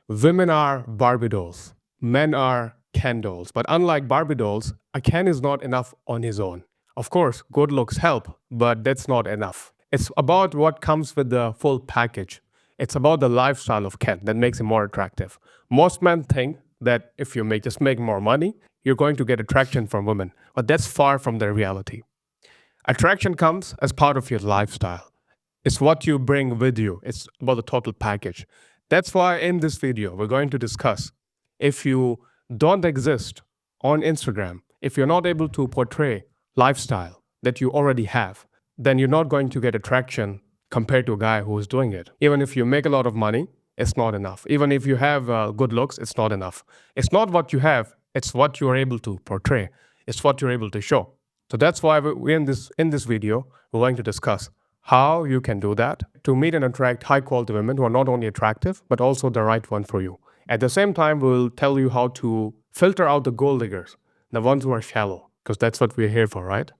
Women are Barbie dolls, men are Ken dolls. But unlike Barbie dolls, a Ken is not enough on his own. Of course, good looks help, but that's not enough. It's about what comes with the full package. It's about the lifestyle of Ken that makes him more attractive. Most men think that if you make more money, you're going to get attraction from women, but that's far from the reality. Attraction comes as part of your lifestyle. It's what you bring with you. It's about the total package. That's why in this video, we're going to discuss if you don't exist on Instagram, if you're not able to portray lifestyle that you already have, then you're not going to get attraction compared to a guy who is doing it. Even if you make a lot of money, it's not enough. Even if you have good looks, it's not enough. It's not what you have, it's what you're able to portray, it's what you're able to show. So that's why we in this video, we're going to discuss how you can do that to meet and attract high quality women who are not only attractive, but also the right one for you. At the same time, we'll tell you how to filter out the gold diggers, the ones who are shallow, because that's what we're here for, right?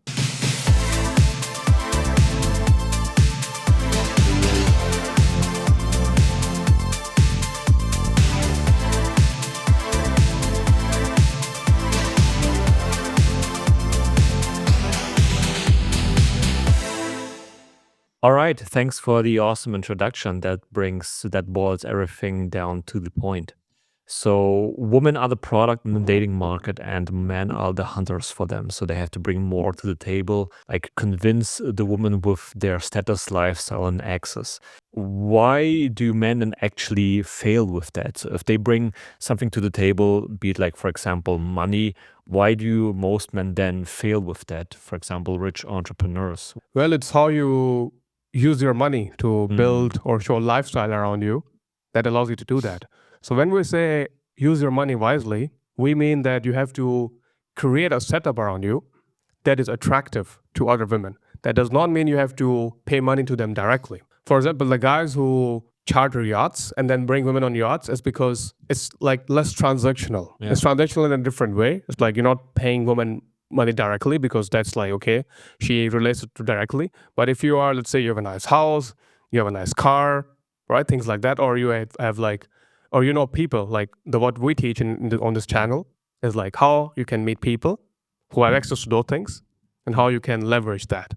All right, thanks for the awesome introduction. That boils everything down to the point. So, women are the product in the dating market, and men are the hunters for them. So, they have to bring more to the table, like convince the woman with their status, lifestyle, and access. Why do men then actually fail with that? So if they bring something to the table, be it like, for example, money, why do most men then fail with that? For example, rich entrepreneurs. Well, it's how you use your money to build or show a lifestyle around you that allows you to do that. So when we say use your money wisely, we mean that you have to create a setup around you that is attractive to other women. That does not mean you have to pay money to them directly. For example, the guys who charter yachts and then bring women on yachts is because it's like less transactional. Yeah. It's transactional in a different way. It's like you're not paying women money directly because that's like, okay, she relates it to directly. But if you are, let's say you have a nice house, you have a nice car, right? Things like that. Or you have like, or you know, people like what we teach on this channel is like how you can meet people who have access to those things and how you can leverage that.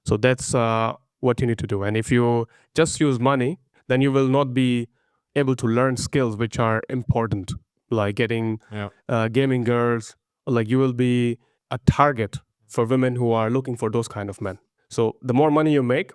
So that's what you need to do. And if you just use money, then you will not be able to learn skills which are important, like getting gaming girls. Like you will be a target for women who are looking for those kind of men. So the more money you make,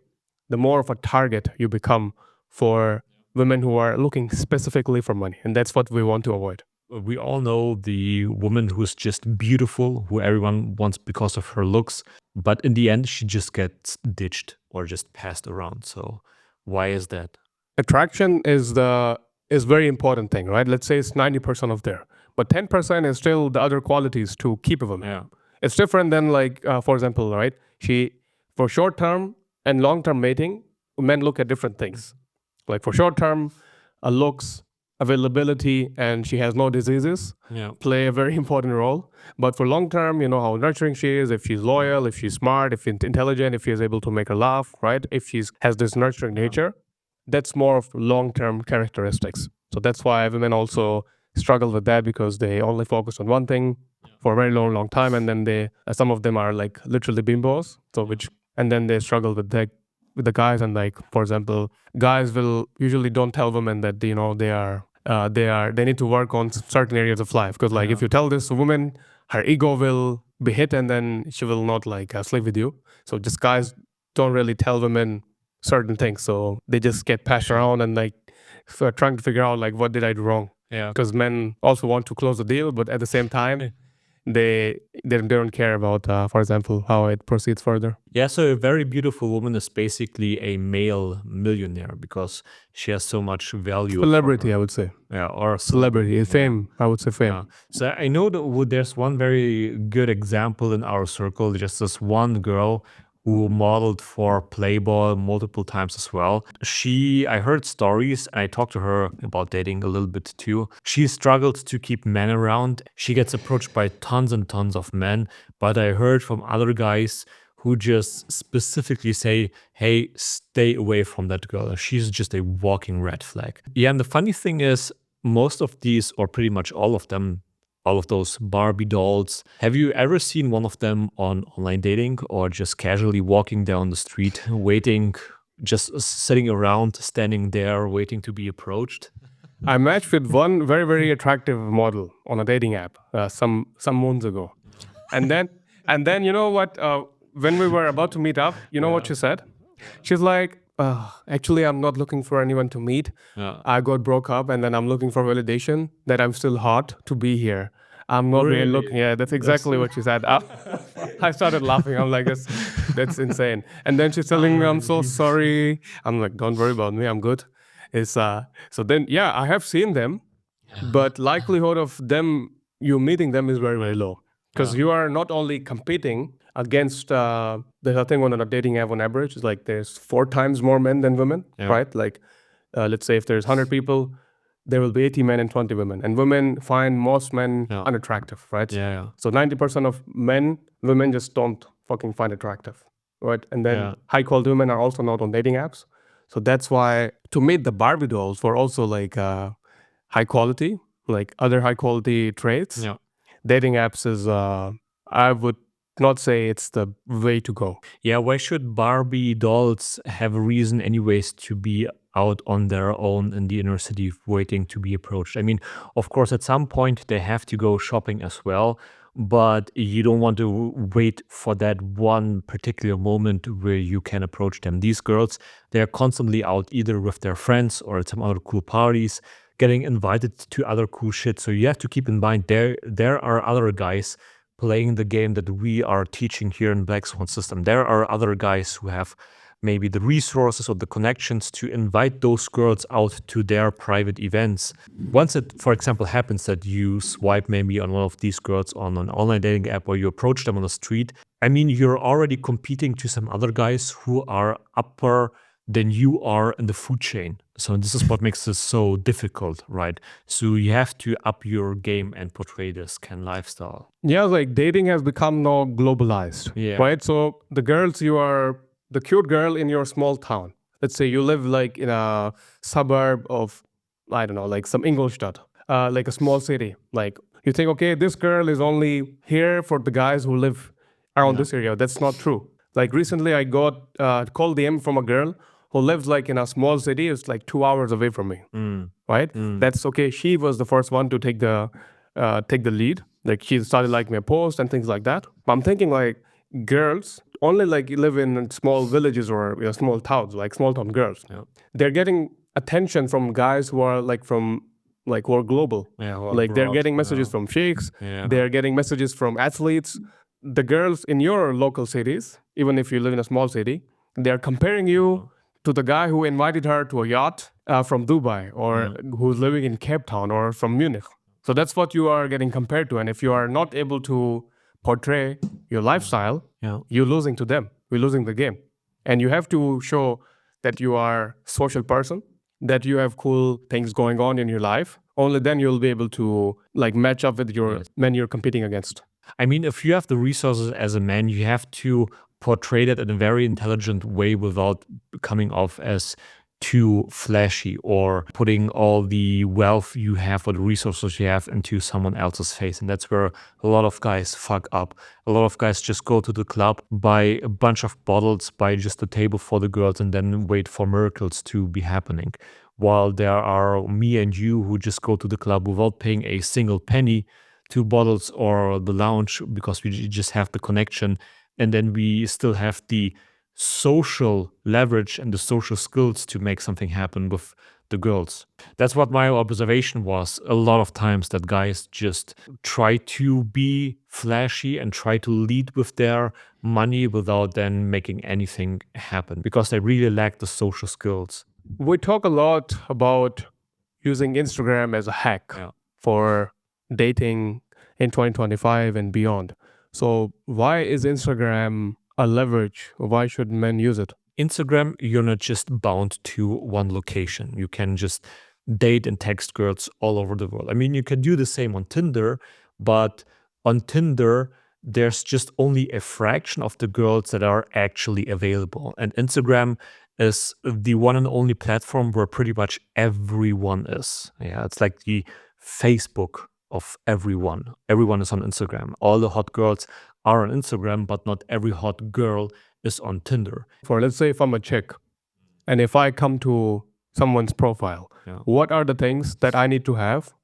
the more of a target you become for women who are looking specifically for money. And that's what we want to avoid. We all know the woman who's just beautiful, who everyone wants because of her looks, but in the end, she just gets ditched or just passed around. So why is that? Attraction is very important thing, right? Let's say it's 90% of there, but 10% is still the other qualities to keep a woman. Yeah. It's different than like, for example, right? For short term and long term mating, men look at different things. Like for short term, looks, availability, and she has no diseases Yeah. play a very important role. But for long term, you know how nurturing she is, if she's loyal, if she's smart, if she's intelligent, if she's able to make her laugh, right? If she has this nurturing nature, that's more of long term characteristics. So that's why women also struggle with that because they only focus on one thing for a very long time, and then some of them are like literally bimbos. And then they struggle with the guys, and like for example, guys will usually don't tell women that you know they need to work on certain areas of life because like if you tell this woman, her ego will be hit and then she will not like sleep with you. So just guys don't really tell women certain things, so they just get passed around and like trying to figure out like what did I do wrong. Yeah. Because men also want to close the deal, but at the same time they don't care about for example how it proceeds further. Yeah, so a very beautiful woman is basically a male millionaire because she has so much value. Celebrity, I would say. Yeah, or Celebrity, fame. I would say fame. Yeah. So I know that there's one very good example in our circle. Just this one girl who modeled for Playboy multiple times as well. I heard stories and I talked to her about dating a little bit too. She struggled to keep men around. She gets approached by tons and tons of men, but I heard from other guys who just specifically say, hey, stay away from that girl. She's just a walking red flag. Yeah, and the funny thing is, Most of these, or pretty much all of them, all of those Barbie dolls, have you ever seen one of them on online dating or just casually walking down the street, waiting, just sitting around, standing there, waiting to be approached? I matched with one very very attractive model on a dating app some months ago, and then you know what? When we were about to meet up, you know what Yeah. she said? She's like, actually, I'm not looking for anyone to meet. Yeah. I got broke up, and then I'm looking for validation that I'm still hot to be here. I'm not really Really? looking. Yeah, that's That's exactly what she said. I started laughing. I'm like, that's insane. And then she's telling me, I'm so sorry. I'm like, don't worry about me. I'm good. It's so then yeah, I have seen them, but likelihood of them you meeting them is very very low because Yeah. you are not only competing against there's a thing on a dating app on average is like there's 4 times more men than women, Yeah. right? Like let's say if there's 100 people, there will be 80 men and 20 women, and women find most men Yeah. unattractive, right? Yeah. Yeah. So 90% of men, women just don't fucking find attractive, right? And then Yeah. high quality women are also not on dating apps. So that's why to meet the Barbie dolls were also like high quality, like other high quality traits. Yeah. Dating apps is, I would not say it's the way to go. Yeah, why should Barbie dolls have a reason, anyways, to be out on their own in the inner city waiting to be approached? I mean, of course, at some point they have to go shopping as well, but you don't want to wait for that one particular moment where you can approach them. These girls, they're constantly out either with their friends or at some other cool parties, getting invited to other cool shit. So you have to keep in mind there are other guys playing the game that we are teaching here in Black Swan System. There are other guys who have maybe the resources or the connections to invite those girls out to their private events. Once it, for example, happens that you swipe maybe on one of these girls on an online dating app or you approach them on the street, I mean, you're already competing to some other guys who are upper than you are in the food chain. So this is what makes this so difficult, right? So you have to up your game and portray this Ken lifestyle. Yeah, like dating has become now globalized, Yeah. right? So the girls, you are the cute girl in your small town. Let's say you live like in a suburb of, I don't know, like some Ingolstadt, like a small city. Like you think, okay, this girl is only here for the guys who live around Yeah. this area. That's not true. Like recently, I got called DM from a girl who lives like in a small city. It's like 2 hours away from me, Mm. right? Mm. That's okay. She was the first one to take the lead. Like she started liking my post and things like that. But I'm thinking like girls only like live in small villages or small towns, like small town girls. Yeah. They're getting attention from guys who are like from like who are global. Yeah. Who are Like they're abroad. getting messages Yeah. from sheikhs. Yeah. They're getting messages from athletes. The girls in your local cities, even if you live in a small city, they're comparing you to the guy who invited her to a yacht from Dubai or who's living in Cape Town or from Munich. So that's what you are getting compared to. And if you are not able to portray your lifestyle, Yeah. you're losing to them. You're losing the game. And you have to show that you are a social person, that you have cool things going on in your life. Only then you'll be able to like match up with your Yes. men you're competing against. I mean, if you have the resources as a man, you have to portray that in a very intelligent way without coming off as too flashy or putting all the wealth you have or the resources you have into someone else's face. And that's where a lot of guys fuck up. A lot of guys just go to the club, buy a bunch of bottles, buy just a table for the girls, and then wait for miracles to be happening. While there are me and you who just go to the club without paying a single penny, 2 bottles or the lounge because we just have the connection, and then we still have the social leverage and the social skills to make something happen with the girls. That's what my observation was a lot of times, that guys just try to be flashy and try to lead with their money without then making anything happen because they really lack the social skills. We talk a lot about using Instagram as a hack Yeah. for dating in 2025 and beyond. So, why is Instagram a leverage? Why should men use it? Instagram, you're not just bound to one location. You can just date and text girls all over the world. I mean, you can do the same on Tinder, but on Tinder, there's just only a fraction of the girls that are actually available. And Instagram is the one and only platform where pretty much everyone is. Yeah, it's like the Facebook of everyone. Everyone is on Instagram. All the hot girls are on Instagram, but not every hot girl is on Tinder. For let's say if I'm a chick and if I come to someone's profile, Yeah. what are the things that I need to have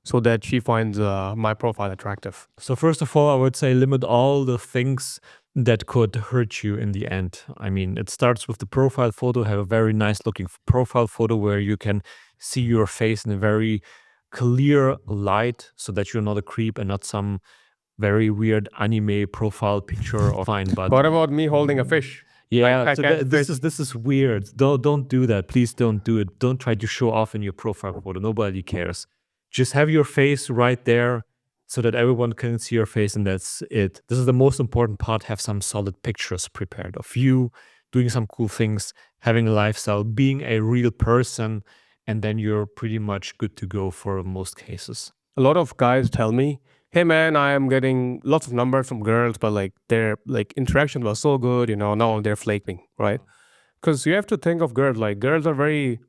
so that she finds my profile attractive? So first of all, I would say limit all the things that could hurt you in the end. I mean, it starts with the profile photo. Have a very nice looking profile photo where you can see your face in a very clear light, so that you're not a creep and not some very weird anime profile picture or fine. But What about me holding a fish? yeah, I so catch a this fish. is weird. Don't do that. Please don't do it. Don't try to show off in your profile photo. Nobody cares. Just have your face right there so that everyone can see your face, and that's it. This is the most important part. Have some solid pictures prepared of you doing some cool things, having a lifestyle, being a real person, and then you're pretty much good to go for most cases. A lot of guys tell me, "Hey man, I am getting lots of numbers from girls, but like their like interaction was so good, you know, now they're flaking, right?" Because you have to think of girls like girls are very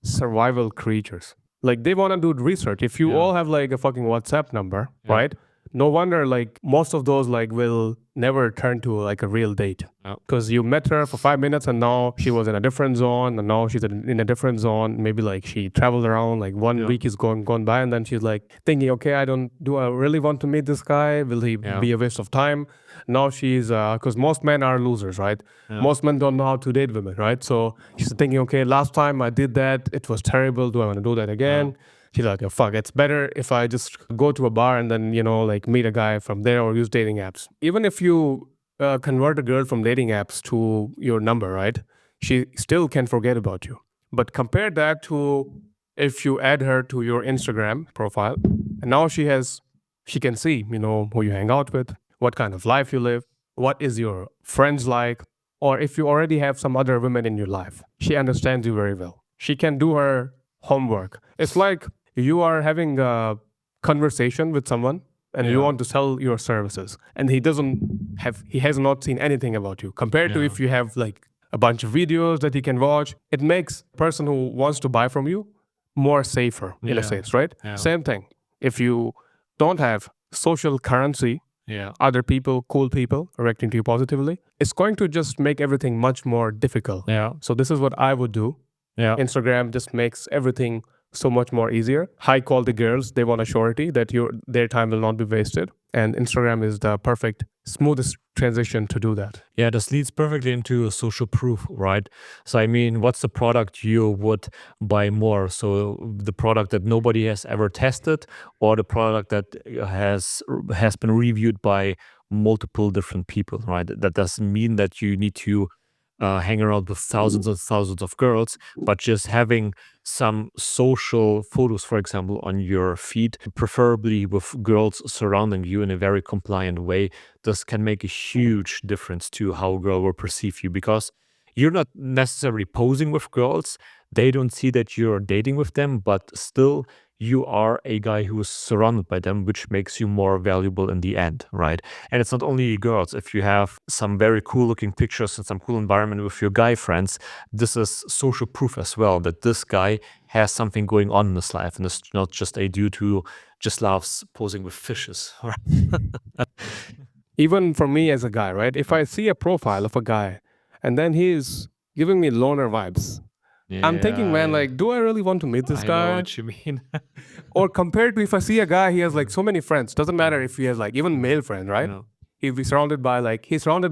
survival creatures. Like they want to do research. If you Yeah. all have like a fucking WhatsApp number, Yeah. right? No wonder like most of those like will never turn to like a real date. Yeah. Because you met her for 5 minutes and now she was in a different zone and now she's in a different zone. Maybe like she traveled around, like one Yeah. week is gone by and then she's like thinking, okay, do I really want to meet this guy? Will he Yeah. be a waste of time? Now she's because most men are losers, right? Yeah. Most men don't know how to date women, right? So she's thinking, okay, last time I did that, it was terrible. Do I want to do that again? She's like, oh, fuck, it's better if I just go to a bar and then, you know, like meet a guy from there or use dating apps. Even if you convert a girl from dating apps to your number, right? She still can forget about you. But compare that to if you add her to your Instagram profile and now she can see, you know, who you hang out with, what kind of life you live, what is your friends like, or if you already have some other women in your life. She understands you very well. She can do her homework. It's like you are having a conversation with someone and you Yeah. want to sell your services and he has not seen anything about you compared to Yeah. if you have like a bunch of videos that he can watch. It makes the person who wants to buy from you more safer in a Yeah. sense, right? Yeah. Same thing. If you don't have social currency, Yeah. other people, cool people reacting to you positively, it's going to just make everything much more difficult. Yeah. So this is what I would do. Yeah. Instagram just makes everything so much more easier. High quality girls, they want a surety that their time will not be wasted. And Instagram is the perfect, smoothest transition to do that. Yeah, this leads perfectly into a social proof, right? So, I mean, what's the product you would buy more? So, the product that nobody has ever tested, or the product that has been reviewed by multiple different people, right? That doesn't mean that you need to hang around with thousands and thousands of girls, but just having some social photos, for example, on your feed, preferably with girls surrounding you in a very compliant way. This can make a huge difference to how a girl will perceive you, because you're not necessarily posing with girls. They don't see that you're dating with them, but still you are a guy who is surrounded by them, which makes you more valuable in the end, right? And it's not only girls. If you have some very cool looking pictures and some cool environment with your guy friends, this is social proof as well that this guy has something going on in his life and it's not just a dude who just loves posing with fishes. Even for me as a guy, right? If I see a profile of a guy and then he's giving me loner vibes, I'm thinking, man, Yeah, like, do I really want to meet this I know guy? what you mean. Or compared to if I see a guy, he has like so many friends. Doesn't matter if he has like even male friends, right? Yeah. He's surrounded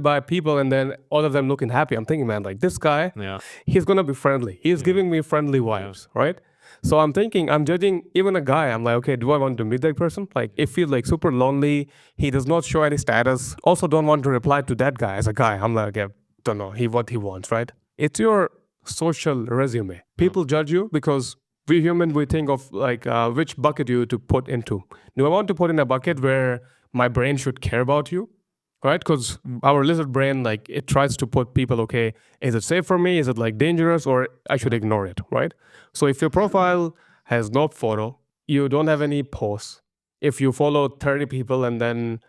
by people and then all of them looking happy. I'm thinking, man, like this guy, Yeah. he's gonna be friendly. He's giving me friendly vibes, right? So I'm thinking, I'm judging even a guy. I'm like, okay, do I want to meet that person? Like, if he's like super lonely, he does not show any status. Also, don't want to reply to that guy as a guy. I'm like, yeah, don't know what he wants, right? It's your social resume. People judge you because we human we think of like which bucket you to put into. Do I want to put in a bucket where my brain should care about you, right? Because our lizard brain like it tries to put people, okay, is it safe for me, is it like dangerous, or I should ignore it, right? So if your profile has no photo, you don't have any posts, if you follow 30 people and then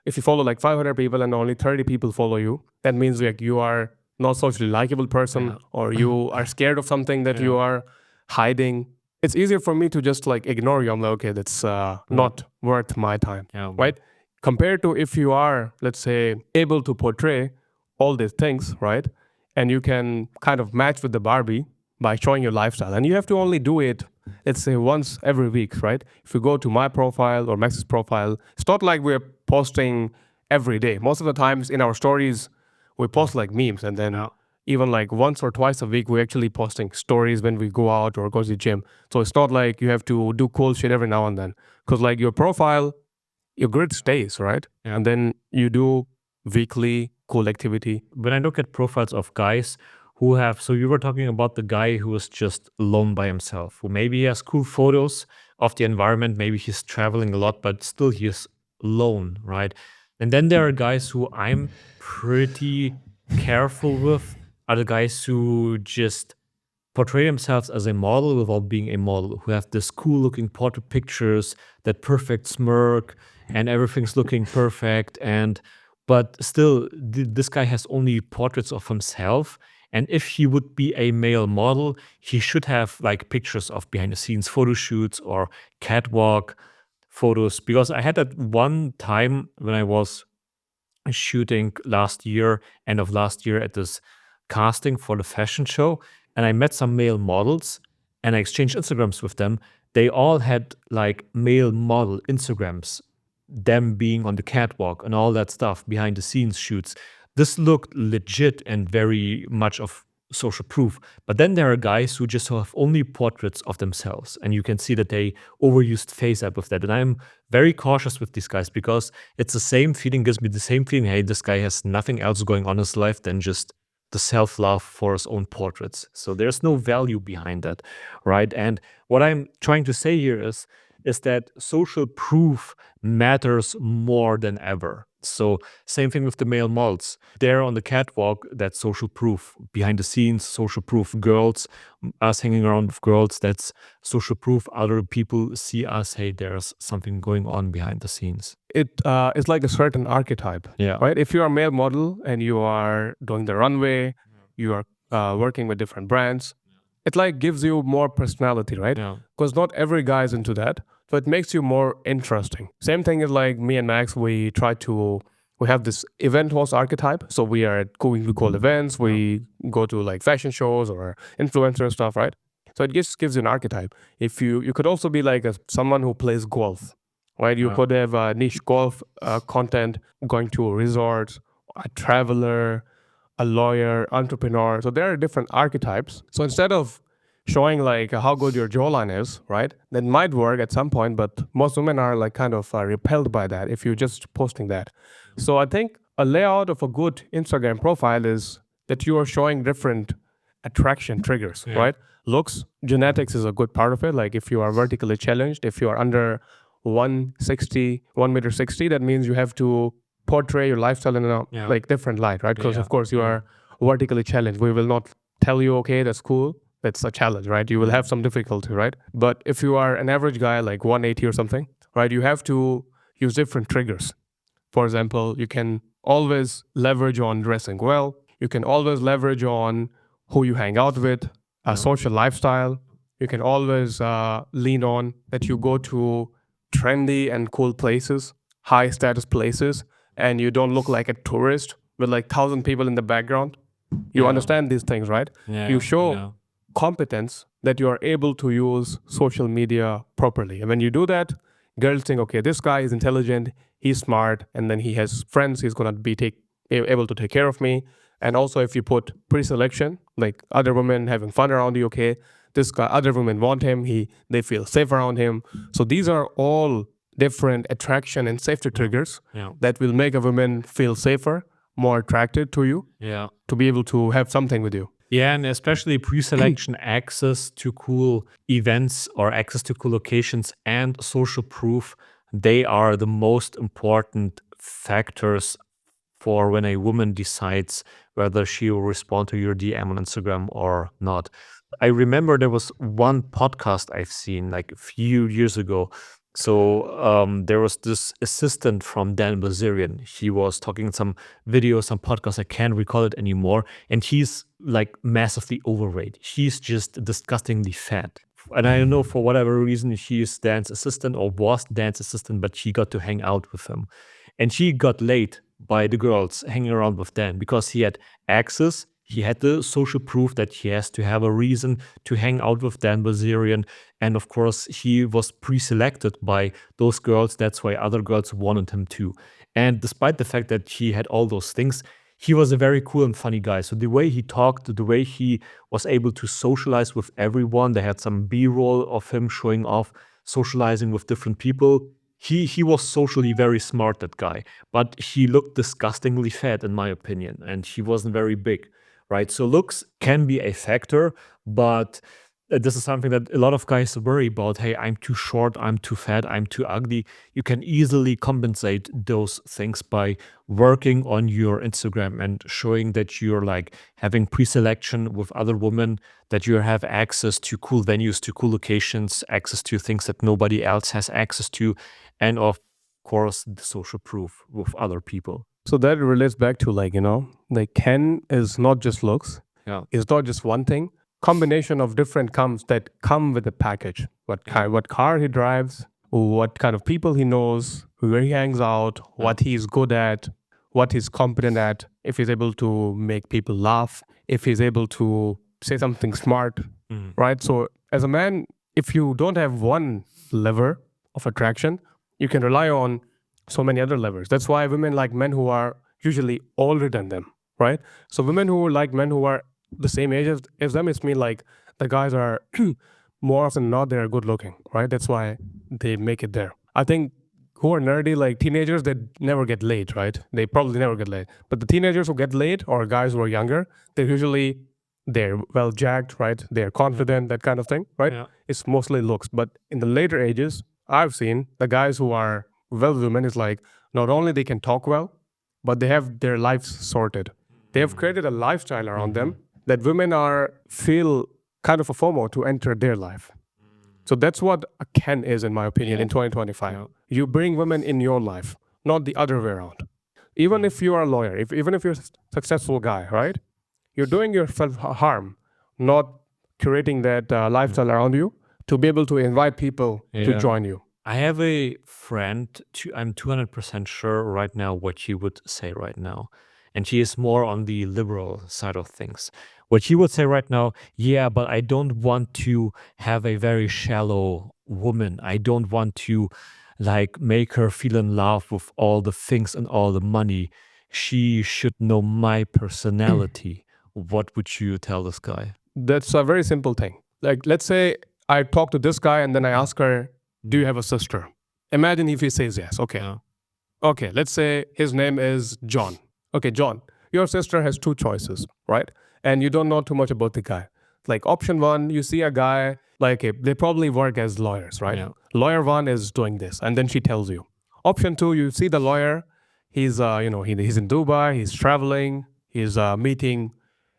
if you follow like 500 people and only 30 people follow you, that means like you are not socially likable person, Yeah. or you are scared of something that you Yeah. are hiding, it's easier for me to just like ignore you. I'm like, okay, that's not worth my time, Yeah. right? Compared to if you are, let's say, able to portray all these things, right? And you can kind of match with the Barbie by showing your lifestyle. And you have to only do it, let's say, once every week, right? If you go to my profile or Max's profile, it's not like we're posting every day. Most of the times in our stories, we post like memes, and then Yeah. even like once or twice a week, we're actually posting stories when we go out or go to the gym. So it's not like you have to do cool shit every now and then. Because like your profile, your grid stays, right? Yeah. And then you do weekly cool activity. When I look at profiles of guys who have, so you were talking about the guy who is just alone by himself, who maybe he has cool photos of the environment, maybe he's traveling a lot, but still he's alone, right? And then there are guys who I'm pretty careful with, are the guys who just portray themselves as a model without being a model, who have this cool looking portrait pictures, that perfect smirk, and everything's looking perfect. And but still, this guy has only portraits of himself. And if he would be a male model, he should have like pictures of behind the scenes photo shoots or catwalk photos. Because I had that one time when I was shooting last year, end of last year, at this casting for the fashion show, and I met some male models and I exchanged Instagrams with them. They all had like male model Instagrams, them being on the catwalk and all that stuff, behind the scenes shoots. This looked legit and very much of social proof. But then there are guys who just have only portraits of themselves, and you can see that they overused face app with that. And I'm very cautious with these guys because it's the same feeling, gives me the same feeling. Hey, this guy has nothing else going on in his life than just the self love for his own portraits. So there's no value behind that, right? And what I'm trying to say here is that social proof matters more than ever. So same thing with the male models. There on the catwalk, that's social proof. Behind the scenes, social proof. Girls, us hanging around with girls, that's social proof. Other people see us, hey, there's something going on behind the scenes. It is like a certain archetype, Yeah. right? If you're a male model and you are doing the runway, you are working with different brands, it like gives you more personality, right? Yeah. Because not every guy is into that, so it makes you more interesting. Same thing is like me and Max, we have this event host archetype. So we are going to cool events, we go to like fashion shows or influencer stuff, right? So it gives you an archetype. If you could also be like someone who plays golf, right? You could have niche golf content, going to resorts, a traveler, a lawyer, entrepreneur. So there are different archetypes. So instead of showing like how good your jawline is, right? That might work at some point, but most women are like kind of repelled by that if you're just posting that. So I think a layout of a good Instagram profile is that you are showing different attraction triggers, right? Looks, genetics is a good part of it. Like if you are vertically challenged, if you are under 160, 1 meter 60, that means you have to portray your lifestyle in a like different light, right? Because of course you are vertically challenged. We will not tell you, okay, that's cool. That's a challenge, right? You will have some difficulty, right? But if you are an average guy, like 180 or something, right, you have to use different triggers. For example, you can always leverage on dressing well. You can always leverage on who you hang out with, a social lifestyle. You can always lean on that you go to trendy and cool places, high status places, and you don't look like a tourist with like 1,000 people in the background. You understand these things, right? You show competence that you are able to use social media properly. And when you do that, girls think, okay, this guy is intelligent, he's smart, and then he has friends, he's gonna be able to take care of me. And also, if you put pre-selection, like other women having fun around you, okay, this guy, other women want him, they feel safe around him. So these are all different attraction and safety triggers that will make a woman feel safer, more attracted to you, Yeah. to be able to have something with you. Yeah, and especially pre-selection, access to cool events or access to cool locations and social proof, they are the most important factors for when a woman decides whether she will respond to your DM on Instagram or not. I remember there was one podcast I've seen like a few years ago So there was this assistant from Dan Bazarian. He was talking in some videos, some podcasts. I can't recall it anymore. And he's like massively overweight. He's just disgustingly fat. And I don't know for whatever reason he's Dan's assistant or was Dan's assistant, but she got to hang out with him. And she got laid by the girls hanging around with Dan because he had access. He had the social proof that he has to have a reason to hang out with Dan Bazarian. And of course, he was pre selected by those girls. That's why other girls wanted him too. And despite the fact that he had all those things, he was a very cool and funny guy. So the way he talked, the way he was able to socialize with everyone, they had some B-roll of him showing off socializing with different people. He was socially very smart, that guy, but he looked disgustingly fat, in my opinion, and he wasn't very big, right? So looks can be a factor, but this is something that a lot of guys worry about. Hey, I'm too short, I'm too fat, I'm too ugly. You can easily compensate those things by working on your Instagram and showing that you're like having pre-selection with other women, that you have access to cool venues, to cool locations, access to things that nobody else has access to, and of course the social proof with other people. So that relates back to, like, like Ken is not just looks. Yeah. It's not just one thing. Combination of different comes that come with the package. What car he drives, what kind of people he knows, where he hangs out, what he's good at, what he's competent at, if he's able to make people laugh, if he's able to say something smart, right? So as a man, if you don't have one lever of attraction, you can rely on so many other levers. That's why women like men who are usually older than them, right? So women who like men who are the same age as them, it's mean like the guys are more often than not they're good looking, right? That's why they make it there. I think who are nerdy like teenagers that never get laid, right? They probably never get laid. But the teenagers who get laid or guys who are younger, they're well jacked, right? They're confident, that kind of thing, right? Yeah. It's mostly looks. But in the later ages, I've seen the guys who are well with women is like not only they can talk well, but they have their lives sorted. They have created a lifestyle around them that women are feel kind of a FOMO to enter their life. So that's what a Ken is, in my opinion, in 2025. You bring women in your life, not the other way around. Even if you are a lawyer, even if you're a successful guy, right? You're doing yourself harm, not curating that lifestyle around you to be able to invite people to join you. I have a friend, I'm 200% sure right now what she would say right now. And she is more on the liberal side of things. What she would say right now, yeah, but I don't want to have a very shallow woman. I don't want to like make her feel in love with all the things and all the money. She should know my personality. What would you tell this guy? That's a very simple thing. Like, let's say I talk to this guy and then I ask her, do you have a sister? Imagine if he says yes. Okay. Yeah. Okay, let's say his name is John. Okay, John, your sister has two choices, right? And you don't know too much about the guy. Like option one, you see a guy, like they probably work as lawyers, right? Yeah. Lawyer one is doing this, and then she tells you. Option two, you see the lawyer, he's in Dubai, he's traveling, he's meeting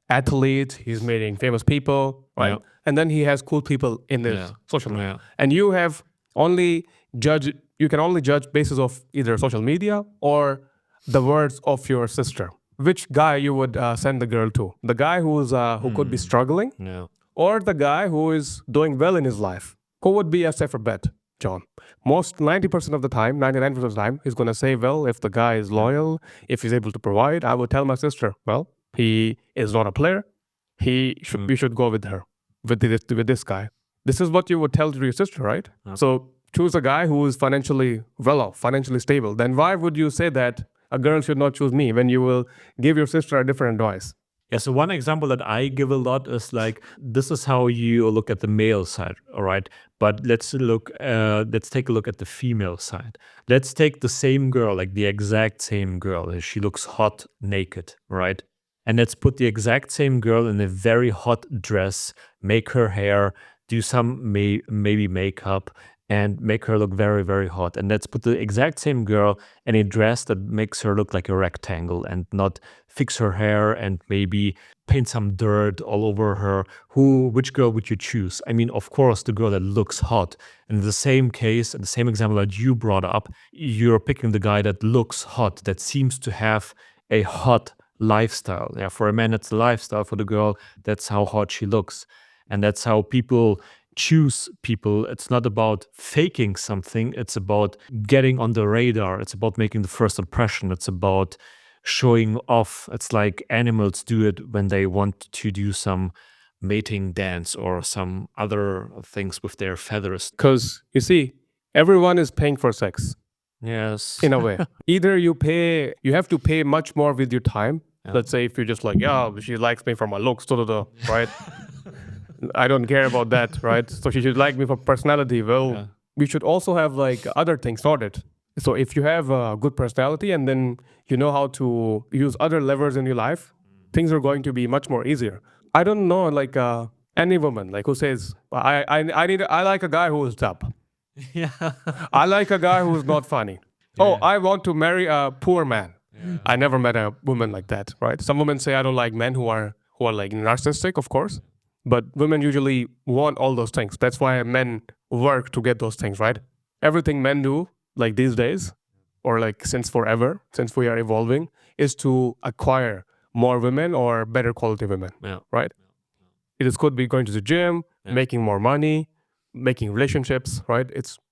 athletes, he's meeting famous people, right? Yeah. And then he has cool people in his Yeah. social media. Yeah. And you can only judge basis of either social media or the words of your sister. Which guy you would send the girl to? The guy who could be struggling, Yeah. or the guy who is doing well in his life? Who would be a safer bet, John? Most 90% of the time, 99% of the time, he's gonna say, well, if the guy is loyal, if he's able to provide, I would tell my sister, well, he is not a player. We should go with her, with this guy. This is what you would tell to your sister, right? So choose a guy who is financially well off, financially stable. Then why would you say that a girl should not choose me when you will give your sister a different advice? Yeah, so one example that I give a lot is like this is how you look at the male side, all right? But let's take a look at the female side. Let's take the same girl, like the exact same girl. She looks hot naked, right? And let's put the exact same girl in a very hot dress, make her hair, do some maybe makeup, and make her look very, very hot. And let's put the exact same girl in a dress that makes her look like a rectangle and not fix her hair and maybe paint some dirt all over her. Which girl would you choose? I mean, of course, the girl that looks hot. In the same case, in the same example that you brought up, you're picking the guy that looks hot, that seems to have a hot lifestyle. Yeah, for a man, it's a lifestyle. For the girl, that's how hot she looks. And that's how people choose people. It's not about faking something, it's about getting on the radar, it's about making the first impression, it's about showing off. It's like animals do it when they want to do some mating dance or some other things with their feathers. Because you see, everyone is paying for sex Yes. in a way. Either you have to pay much more with your time. Yeah. Let's say if you're just like, yeah, she likes me for my looks, right? I don't care about that, right? So she should like me for personality. Well, Yeah. we should also have like other things sorted. So if you have a good personality and then you know how to use other levers in your life, things are going to be much more easier. I don't know, like any woman like who says, I like a guy who is tough. Yeah. I like a guy who's not funny. Oh, I want to marry a poor man. I never met a woman like that, right? Some women say I don't like men who are like narcissistic, of course. But women usually want all those things. That's why men work to get those things, right? Everything men do, like these days, or like since forever, since we are evolving, is to acquire more women or better quality women, Yeah. right? It could be going to the gym, Yeah. making more money, making relationships, right?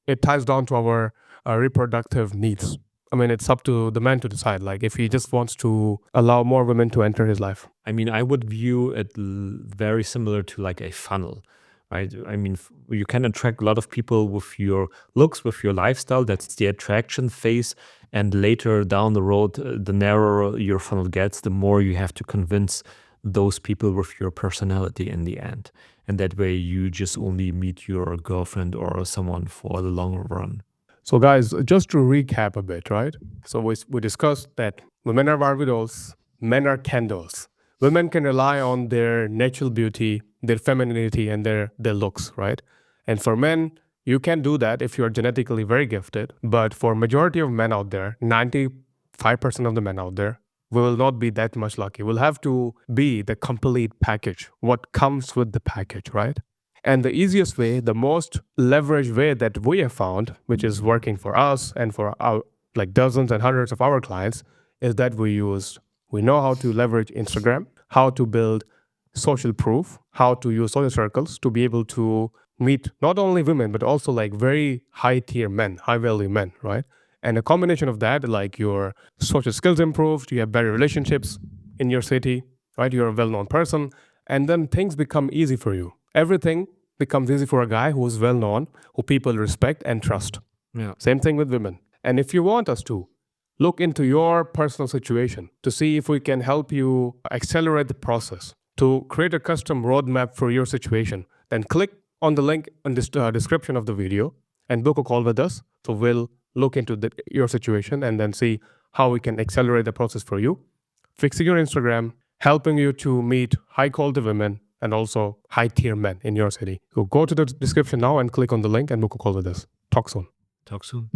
It ties down to our reproductive needs. I mean, it's up to the man to decide. Like, if he just wants to allow more women to enter his life. I mean, I would view it very similar to like a funnel, right? I mean, you can attract a lot of people with your looks, with your lifestyle. That's the attraction phase. And later down the road, the narrower your funnel gets, the more you have to convince those people with your personality in the end. And that way, you just only meet your girlfriend or someone for the long run. So, guys, just to recap a bit, right? So, we discussed that women are Barbie dolls, men are Ken dolls. Women can rely on their natural beauty, their femininity, and their looks, right? And for men, you can do that if you're genetically very gifted. But for majority of men out there, 95% of the men out there, we will not be that much lucky. We'll have to be the complete package, what comes with the package, right? And the easiest way, the most leveraged way that we have found, which is working for us and for our like dozens and hundreds of our clients, is that we know how to leverage Instagram, how to build social proof, how to use social circles to be able to meet not only women, but also like very high tier men, high value men, right? And a combination of that, like your social skills improved, you have better relationships in your city, right? You're a well known person, and then things become easy for you. Everything becomes easy for a guy who is well known, who people respect and trust. Yeah. Same thing with women. And if you want us to, look into your personal situation to see if we can help you accelerate the process, to create a custom roadmap for your situation, then click on the link in this description of the video and book a call with us. So we'll look into your situation and then see how we can accelerate the process for you, fixing your Instagram, helping you to meet high quality women and also high tier men in your city. So go to the description now and click on the link and book a call with us. Talk soon. Talk soon.